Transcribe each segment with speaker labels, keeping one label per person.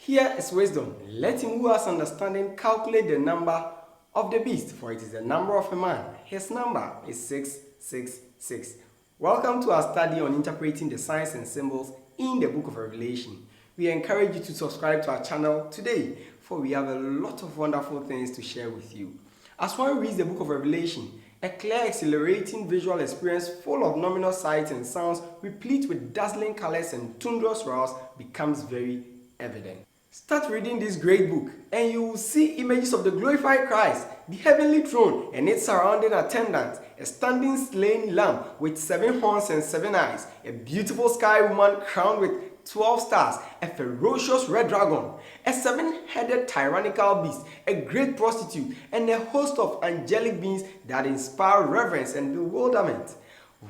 Speaker 1: Here is wisdom. Let him who has understanding calculate the number of the beast, for it is the number of a man. His number is 666. Welcome to our study on interpreting the signs and symbols in the book of Revelation. We encourage you to subscribe to our channel today, for we have a lot of wonderful things to share with you. As one reads the book of Revelation, a clear, exhilarating visual experience full of numinous sights and sounds, replete with dazzling colors and thunderous roars, becomes very evident. Start reading this great book and you will see images of the glorified Christ, the heavenly throne and its surrounding attendants, a standing slain lamb with 7 horns and 7 eyes, a beautiful sky woman crowned with 12 stars, a ferocious red dragon, a 7-headed tyrannical beast, a great prostitute, and a host of angelic beings that inspire reverence and bewilderment.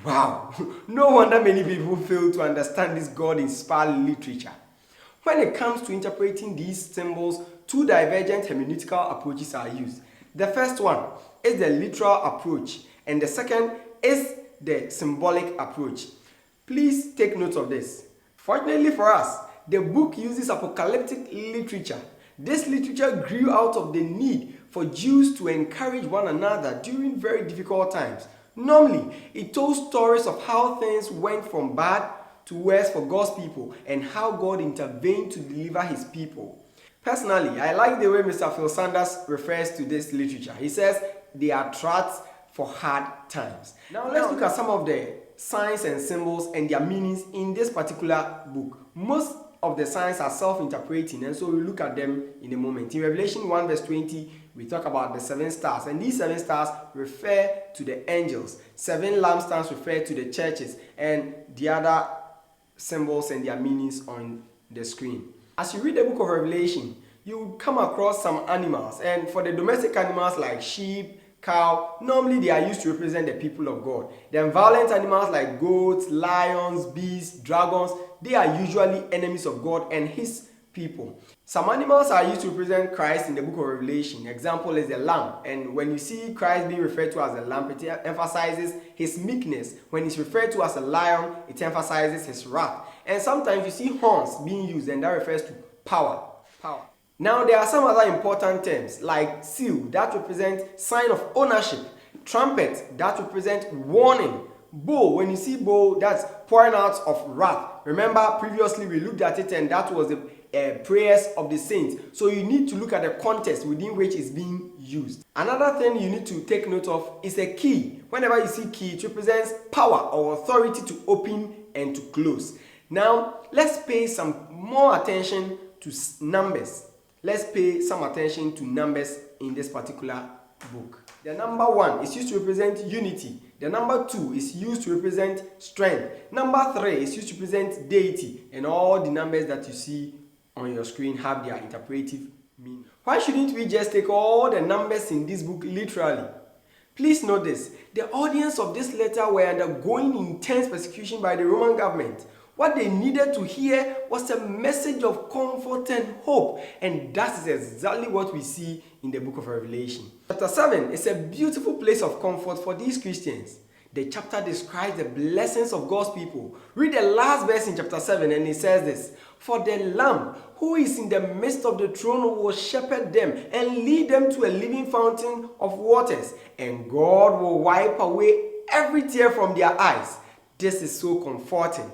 Speaker 1: Wow! No wonder many people fail to understand this God-inspired literature. When it comes to interpreting these symbols, 2 divergent hermeneutical approaches are used. The first one is the literal approach, and the second is the symbolic approach. Please take note of this. Fortunately for us, the book uses apocalyptic literature. This literature grew out of the need for Jews to encourage one another during very difficult times. Normally, it told stories of how things went from bad to worse for God's people and how God intervened to deliver his people. Personally, I like the way Mr. Phil Sanders refers to this literature. He says they are tracts for hard times. Now let's look at some of the signs and symbols and their meanings in this particular book. Most of the signs are self-interpreting, and so we'll look at them in a moment. In Revelation 1 verse 20, we talk about the 7 stars, and these 7 stars refer to the angels. 7 lampstands refer to the churches, and the other symbols and their meanings on the screen. As you read the book of Revelation, you will come across some animals, and for the domestic animals like sheep, cow, normally they are used to represent the people of God. Then violent animals like goats, lions, beasts, dragons, they are usually enemies of God and his people. Some animals are used to represent Christ in the book of Revelation. Example is the lamb, and when you see Christ being referred to as a lamb, it emphasizes his meekness. When he's referred to as a lion, it emphasizes his wrath. And sometimes you see horns being used, and that refers to power. Now there are some other important terms like seal, that represents sign of ownership, trumpet, that represents warning, bowl, when you see bowl, that's pouring out of wrath. Remember previously we looked at it and that was the prayers of the saints. So you need to look at the context within which it's being used. Another thing you need to take note of is a key. Whenever you see key, it represents power or authority to open and to close. Now let's pay some more attention to numbers. Let's pay some attention to numbers in this particular book. The number 1 is used to represent unity. The number 2 is used to represent strength. Number 3 is used to represent deity. And all the numbers that you see on your screen have their interpretive meaning. Why shouldn't we just take all the numbers in this book literally? Please note this. The audience of this letter were undergoing intense persecution by the Roman government. What they needed to hear was a message of comfort and hope, and that is exactly what we see in the book of Revelation. Chapter 7 is a beautiful place of comfort for these Christians. The chapter describes the blessings of God's people. Read the last verse in chapter 7 and it says this: "For the Lamb who is in the midst of the throne will shepherd them and lead them to a living fountain of waters, and God will wipe away every tear from their eyes." This is so comforting.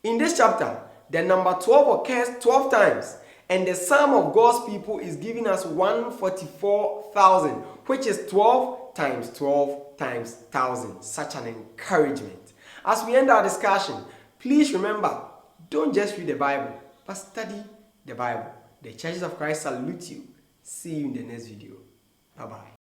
Speaker 1: In this chapter, the number 12 occurs 12 times, and the sum of God's people is giving us 144,000, which is 12 times 12 times 1,000. Such an encouragement. As we end our discussion, please remember, don't just read the Bible, but study the Bible. The Churches of Christ salute you. See you in the next video. Bye-bye.